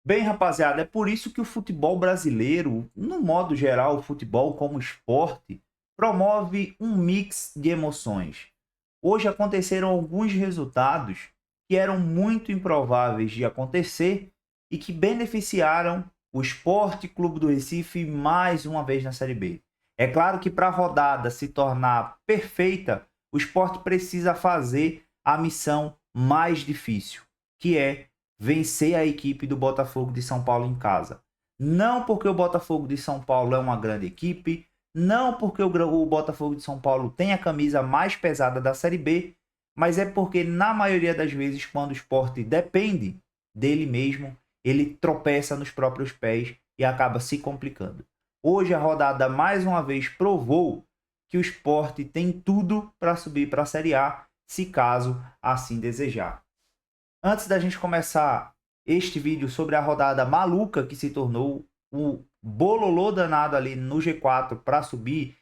Bem, rapaziada, é por isso que o futebol brasileiro, no modo geral, o futebol como esporte, promove um mix de emoções. Hoje aconteceram alguns resultados que eram muito improváveis de acontecer e que beneficiaram o Sport Clube do Recife mais uma vez na Série B. É claro que para a rodada se tornar perfeita, o Sport precisa fazer a missão mais difícil, que é vencer a equipe do Botafogo de São Paulo em casa. Não porque o Botafogo de São Paulo é uma grande equipe, não porque o Botafogo de São Paulo tem a camisa mais pesada da Série B, mas é porque, na maioria das vezes, quando o esporte depende dele mesmo, ele tropeça nos próprios pés e acaba se complicando. Hoje a rodada mais uma vez provou que o esporte tem tudo para subir para a Série A, se caso assim desejar. Antes da gente começar este vídeo sobre a rodada maluca que se tornou o bololô danado ali no G4 para subir,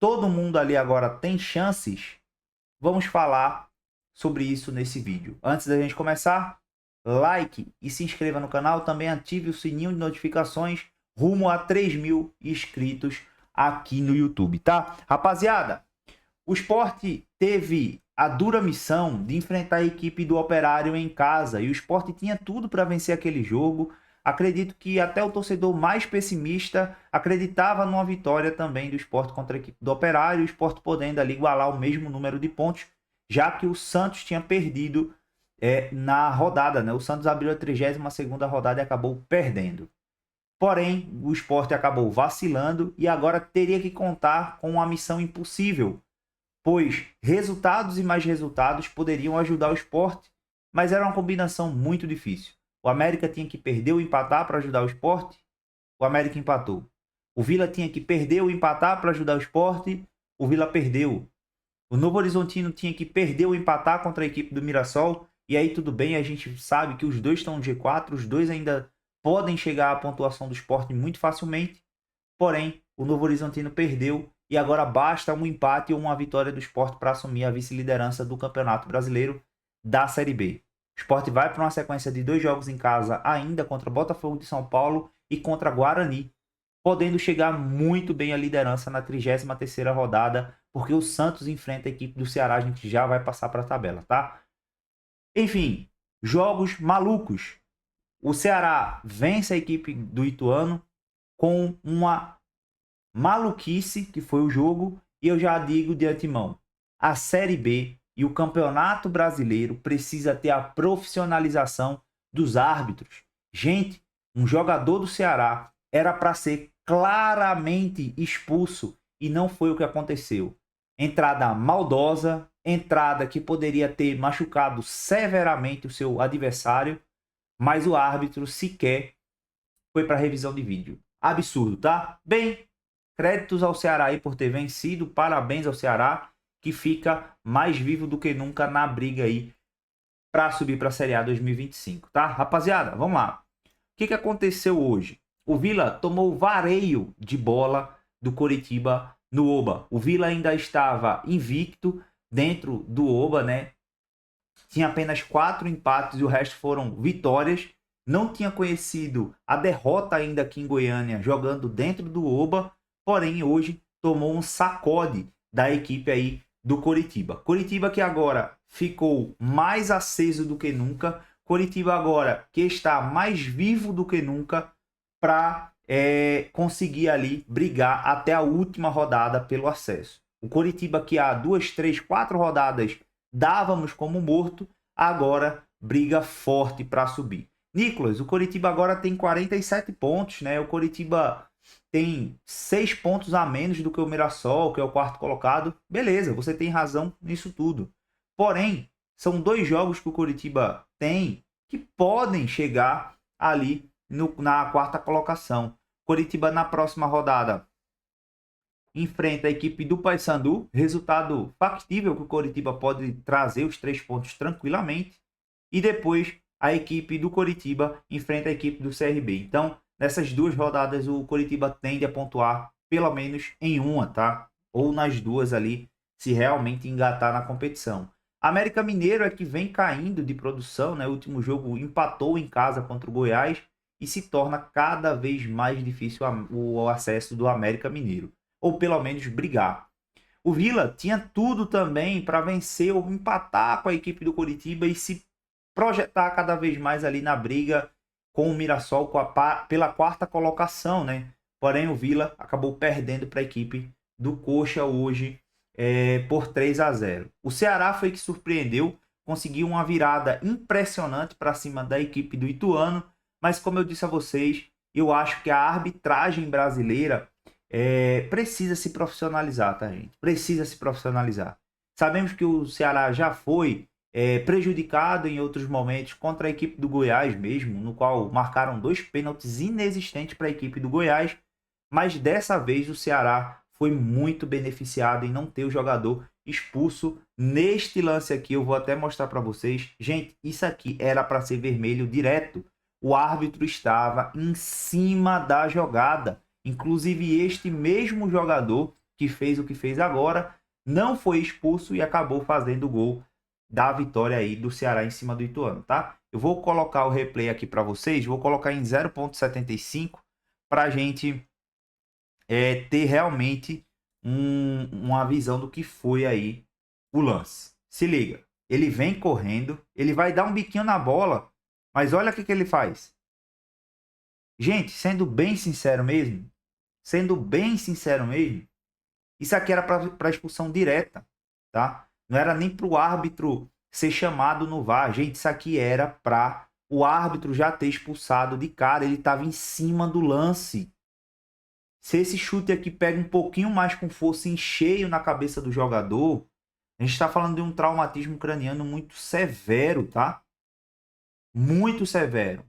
todo mundo ali agora tem chances. Vamos falar sobre isso nesse vídeo. Antes da gente começar, like e se inscreva no canal. Também ative o sininho de notificações rumo a 3.000 inscritos aqui no YouTube, tá? Rapaziada, o Sport teve a dura missão de enfrentar a equipe do Operário em casa e o Sport tinha tudo para vencer aquele jogo. Acredito que até o torcedor mais pessimista acreditava numa vitória também do Sport contra a equipe do Operário, o Sport podendo ali igualar o mesmo número de pontos, já que o Santos tinha perdido na rodada, né? O Santos abriu a 32ª rodada e acabou perdendo. Porém, o Sport acabou vacilando e agora teria que contar com uma missão impossível, pois resultados e mais resultados poderiam ajudar o Sport, mas era uma combinação muito difícil. O América tinha que perder ou empatar para ajudar o Sport, o América empatou. O Vila tinha que perder ou empatar para ajudar o Sport, o Vila perdeu. O Novo Horizontino tinha que perder ou empatar contra a equipe do Mirassol, e aí tudo bem, a gente sabe que os dois estão no G4, os dois ainda podem chegar à pontuação do Sport muito facilmente, porém, o Novo Horizontino perdeu e agora basta um empate ou uma vitória do Sport para assumir a vice-liderança do Campeonato Brasileiro da Série B. O Sport vai para uma sequência de 2 jogos em casa ainda contra Botafogo de São Paulo e contra Guarani, podendo chegar muito bem à liderança na 33ª rodada, porque o Santos enfrenta a equipe do Ceará, a gente já vai passar para a tabela, tá? Enfim, jogos malucos. O Ceará vence a equipe do Ituano com uma maluquice que foi o jogo, e eu já digo de antemão, a Série B e o Campeonato Brasileiro precisa ter a profissionalização dos árbitros. Gente, um jogador do Ceará era para ser claramente expulso e não foi o que aconteceu. Entrada maldosa, entrada que poderia ter machucado severamente o seu adversário, mas o árbitro sequer foi para revisão de vídeo. Absurdo, tá? Bem, créditos ao Ceará aí por ter vencido. Parabéns ao Ceará, que fica mais vivo do que nunca na briga aí para subir para a Série A 2025, tá? Rapaziada, vamos lá. O que aconteceu hoje? O Vila tomou vareio de bola do Coritiba no Oba. O Vila ainda estava invicto dentro do Oba, né? Tinha apenas 4 empates e o resto foram vitórias. Não tinha conhecido a derrota ainda aqui em Goiânia, jogando dentro do Oba, porém hoje tomou um sacode da equipe aí do Coritiba. Coritiba que agora ficou mais aceso do que nunca. Coritiba agora que está mais vivo do que nunca para conseguir ali brigar até a última rodada pelo acesso. O Coritiba que há 2, 3, 4 rodadas dávamos como morto, agora briga forte para subir. Nicolas, o Coritiba agora tem 47 pontos, né? O Coritiba tem 6 pontos a menos do que o Mirassol, que é o quarto colocado. Beleza, você tem razão nisso tudo. Porém, são 2 jogos que o Coritiba tem que podem chegar ali na quarta colocação. Coritiba na próxima rodada enfrenta a equipe do Paysandu, resultado factível que o Coritiba pode trazer os 3 pontos tranquilamente, e depois a equipe do Coritiba enfrenta a equipe do CRB. Então, nessas 2 rodadas o Coritiba tende a pontuar pelo menos em uma, tá? Ou nas 2 ali, se realmente engatar na competição. América Mineiro é que vem caindo de produção, né? O último jogo empatou em casa contra o Goiás e se torna cada vez mais difícil o acesso do América Mineiro, ou pelo menos brigar. O Vila tinha tudo também para vencer ou empatar com a equipe do Coritiba e se projetar cada vez mais ali na briga com o Mirassol pela quarta colocação, né? Porém, o Vila acabou perdendo para a equipe do Coxa hoje por 3-0. O Ceará foi que surpreendeu, conseguiu uma virada impressionante para cima da equipe do Ituano, mas como eu disse a vocês, eu acho que a arbitragem brasileira precisa se profissionalizar, tá, gente? Precisa se profissionalizar. Sabemos que o Ceará já foi prejudicado em outros momentos contra a equipe do Goiás mesmo, no qual marcaram 2 pênaltis inexistentes para a equipe do Goiás, mas dessa vez o Ceará foi muito beneficiado em não ter o jogador expulso. Neste lance aqui, eu vou até mostrar para vocês. Gente, isso aqui era para ser vermelho direto. O árbitro estava em cima da jogada. Inclusive, este mesmo jogador que fez o que fez agora não foi expulso e acabou fazendo o gol da vitória aí do Ceará em cima do Ituano, tá? Eu vou colocar o replay aqui para vocês, vou colocar em 0.75 para a gente ter realmente uma visão do que foi aí o lance. Se liga, ele vem correndo, ele vai dar um biquinho na bola, mas olha o que ele faz. Gente, sendo bem sincero mesmo, isso aqui era para expulsão direta, tá? Não era nem para o árbitro ser chamado no VAR. Gente, isso aqui era para o árbitro já ter expulsado de cara. Ele estava em cima do lance. Se esse chute aqui pega um pouquinho mais com força em cheio na cabeça do jogador, a gente está falando de um traumatismo craniano muito severo, tá? Muito severo.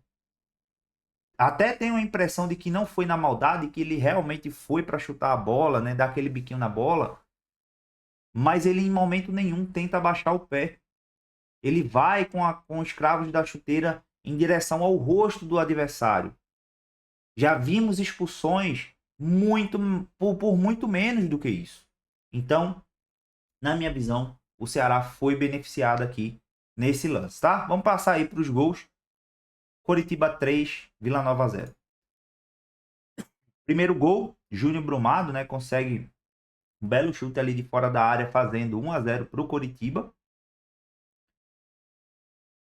Até tenho a impressão de que não foi na maldade, que ele realmente foi para chutar a bola, né? Dar aquele biquinho na bola. Mas ele em momento nenhum tenta abaixar o pé. Ele vai com os cravos da chuteira em direção ao rosto do adversário. Já vimos expulsões por muito menos do que isso. Então, na minha visão, o Ceará foi beneficiado aqui nesse lance, tá? Vamos passar aí para os gols. Coritiba 3, Vila Nova 0. Primeiro gol, Júnior Brumado, né? Consegue um belo chute ali de fora da área, fazendo 1-0 para o Coritiba.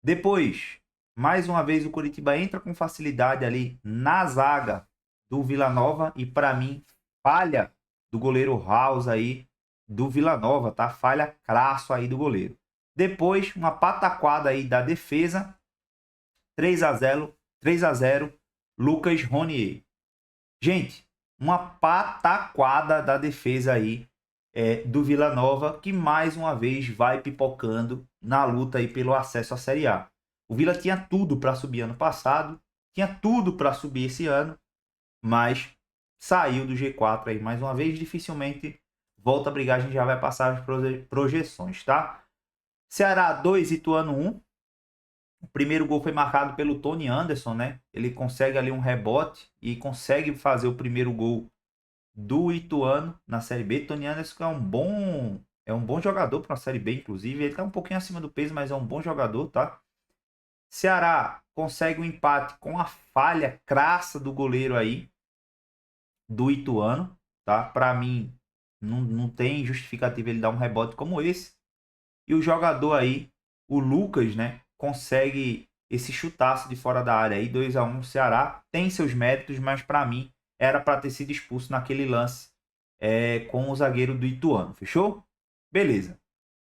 Depois, mais uma vez, o Coritiba entra com facilidade ali na zaga do Vila Nova. E para mim, falha do goleiro House aí do Vila Nova, tá? Falha crasso aí do goleiro. Depois, uma pataquada aí da defesa. 3-0, Lucas Ronier. Gente, uma pataquada da defesa aí do Vila Nova, que mais uma vez vai pipocando na luta aí pelo acesso à Série A. O Vila tinha tudo para subir ano passado, tinha tudo para subir esse ano, mas saiu do G4 aí mais uma vez, dificilmente volta a brigar, a gente já vai passar as projeções, tá? Ceará 2, Ituano 1. O primeiro gol foi marcado pelo Tony Anderson, né? Ele consegue ali um rebote e consegue fazer o primeiro gol do Ituano na Série B. Tony Anderson é um bom jogador para a Série B, inclusive. Ele está um pouquinho acima do peso, mas é um bom jogador, tá? Ceará consegue um empate com a falha crassa do goleiro aí do Ituano, tá? Para mim, não tem justificativa ele dar um rebote como esse. E o jogador aí, o Lucas, né? Consegue esse chutaço de fora da área aí, 2-1 Ceará. Tem seus méritos, mas para mim era para ter sido expulso naquele lance com o zagueiro do Ituano. Fechou? Beleza.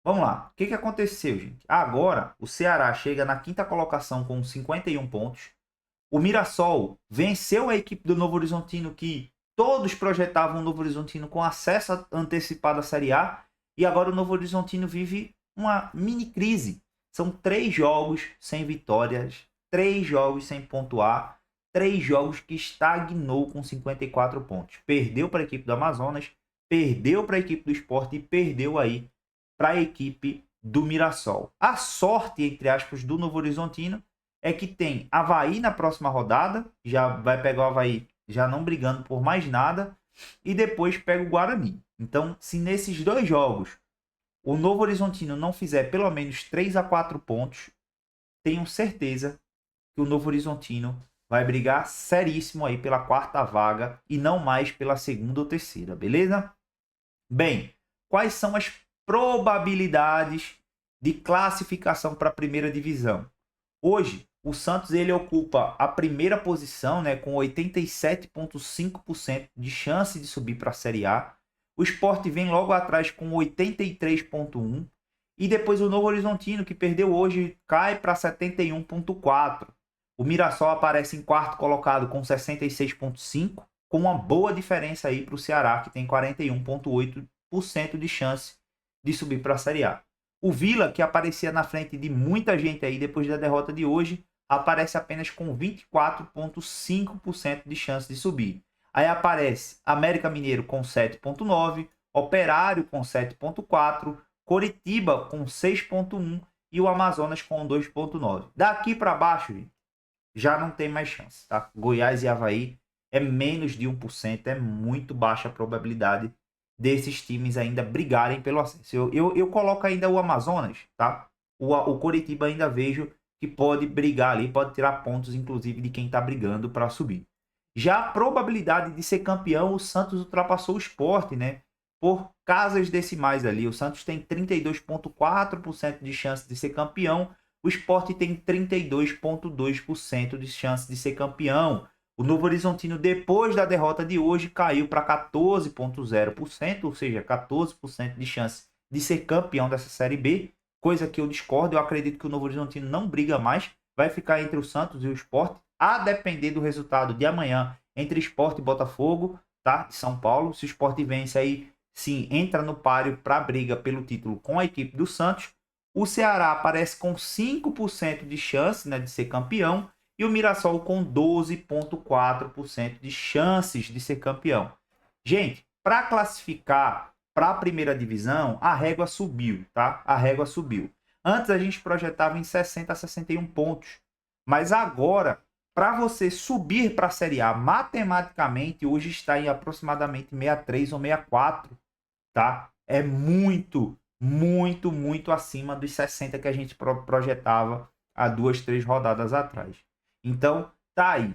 Vamos lá. O que aconteceu, gente? Agora o Ceará chega na quinta colocação com 51 pontos. O Mirassol venceu a equipe do Novo Horizontino, que todos projetavam o Novo Horizontino com acesso antecipado à Série A. E agora o Novo Horizontino vive uma mini crise. São 3 jogos sem vitórias, 3 jogos sem pontuar, 3 jogos que estagnou com 54 pontos. Perdeu para a equipe do Amazonas, perdeu para a equipe do Sport e perdeu aí para a equipe do Mirassol. A sorte, entre aspas, do Novo Horizontino é que tem Avaí na próxima rodada, já vai pegar o Avaí já não brigando por mais nada, e depois pega o Guarani. Então, se nesses 2 jogos o Novo Horizontino não fizer pelo menos 3 a 4 pontos, tenho certeza que o Novo Horizontino vai brigar seríssimo aí pela quarta vaga e não mais pela segunda ou terceira, beleza? Bem, quais são as probabilidades de classificação para a primeira divisão? Hoje, o Santos ele ocupa a primeira posição, né, com 87,5% de chance de subir para a Série A. O Sport vem logo atrás com 83,1%. E depois o Novo Horizontino, que perdeu hoje, cai para 71,4%. O Mirassol aparece em quarto colocado com 66,5%, com uma boa diferença aí para o Ceará, que tem 41,8% de chance de subir para a Série A. O Vila, que aparecia na frente de muita gente aí depois da derrota de hoje, aparece apenas com 24,5% de chance de subir. Aí aparece América Mineiro com 7,9%, Operário com 7,4%, Coritiba com 6,1% e o Amazonas com 2,9%. Daqui para baixo, gente, já não tem mais chance, tá? Goiás e Avaí é menos de 1%, é muito baixa a probabilidade desses times ainda brigarem pelo acesso. Eu coloco ainda o Amazonas, tá? O Coritiba ainda vejo que pode brigar ali, pode tirar pontos, inclusive, de quem está brigando para subir. Já a probabilidade de ser campeão, o Santos ultrapassou o Sport, né? Por casas decimais ali. O Santos tem 32,4% de chance de ser campeão, o Sport tem 32,2% de chance de ser campeão. O Novo Horizontino, depois da derrota de hoje, caiu para 14,0%, ou seja, 14% de chance de ser campeão dessa Série B, coisa que eu discordo. Eu acredito que o Novo Horizontino não briga mais, vai ficar entre o Santos e o Sport, a depender do resultado de amanhã entre Sport e Botafogo, tá? De São Paulo. Se o Sport vence aí, sim, entra no páreo para a briga pelo título com a equipe do Santos. O Ceará aparece com 5% de chance, né, de ser campeão, e o Mirassol com 12,4% de chances de ser campeão. Gente, para classificar para a primeira divisão, a régua subiu, tá? A régua subiu. Antes a gente projetava em 60 a 61 pontos, mas agora, para você subir para a Série A, matematicamente, hoje está em aproximadamente 63 ou 64, tá? É muito acima dos 60 que a gente projetava há 2, 3 rodadas atrás. Então, tá aí.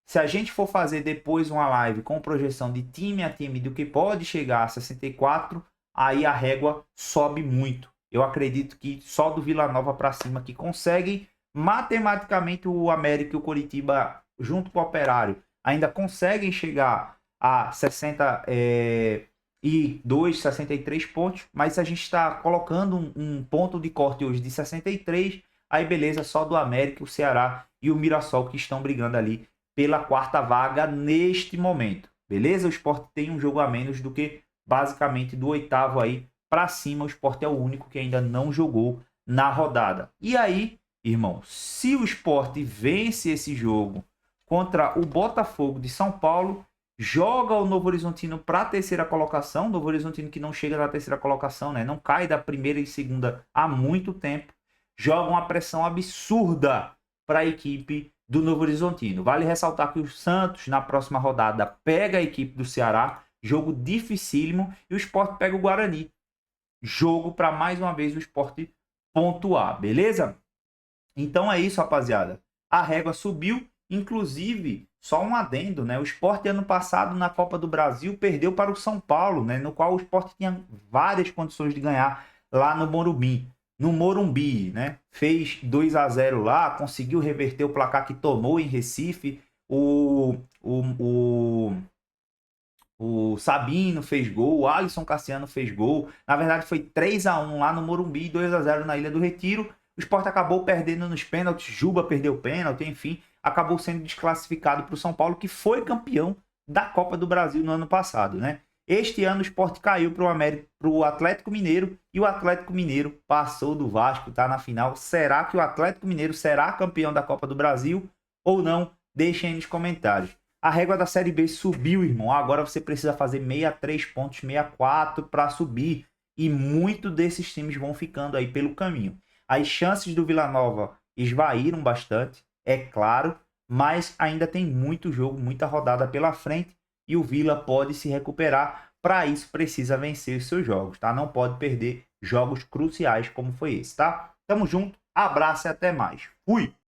Se a gente for fazer depois uma live com projeção de time a time do que pode chegar a 64, aí a régua sobe muito. Eu acredito que só do Vila Nova para cima que conseguem, matematicamente o América e o Coritiba, junto com o Operário, ainda conseguem chegar a 62, 63 pontos, mas a gente está colocando um ponto de corte hoje de 63, aí beleza, só do América, o Ceará e o Mirassol que estão brigando ali pela quarta vaga neste momento, beleza? O Sport tem um jogo a menos do que basicamente do oitavo aí para cima. O Sport é o único que ainda não jogou na rodada. E aí, irmão, se o Sport vence esse jogo contra o Botafogo de São Paulo, joga o Novo Horizontino para a terceira colocação. Novo Horizontino que não chega na terceira colocação, né? Não cai da primeira e segunda há muito tempo. Joga uma pressão absurda para a equipe do Novo Horizontino. Vale ressaltar que o Santos, na próxima rodada, pega a equipe do Ceará. Jogo dificílimo. E o Sport pega o Guarani. Jogo para mais uma vez o Sport pontuar, beleza? Então é isso, rapaziada. A régua subiu. Inclusive, só um adendo, né? O Sport ano passado na Copa do Brasil perdeu para o São Paulo, né? No qual o Sport tinha várias condições de ganhar lá no Morumbi. No Morumbi, né? Fez 2-0 lá, conseguiu reverter o placar que tomou em Recife. O Sabino fez gol, o Alisson Cassiano fez gol. Na verdade, foi 3-1 lá no Morumbi, 2-0 na Ilha do Retiro. O Sport acabou perdendo nos pênaltis, Juba perdeu o pênalti, enfim, acabou sendo desclassificado para o São Paulo, que foi campeão da Copa do Brasil no ano passado, né? Este ano o Sport caiu para o Atlético Mineiro e o Atlético Mineiro passou do Vasco, tá na final. Será que o Atlético Mineiro será campeão da Copa do Brasil ou não? Deixem aí nos comentários. A régua da Série B subiu, irmão. Agora você precisa fazer 63 pontos, 64 para subir. E muitos desses times vão ficando aí pelo caminho. As chances do Vila Nova esvaíram bastante, é claro, mas ainda tem muito jogo, muita rodada pela frente e o Vila pode se recuperar. Para isso precisa vencer os seus jogos, tá? Não pode perder jogos cruciais como foi esse, tá? Tamo junto, abraço e até mais. Fui!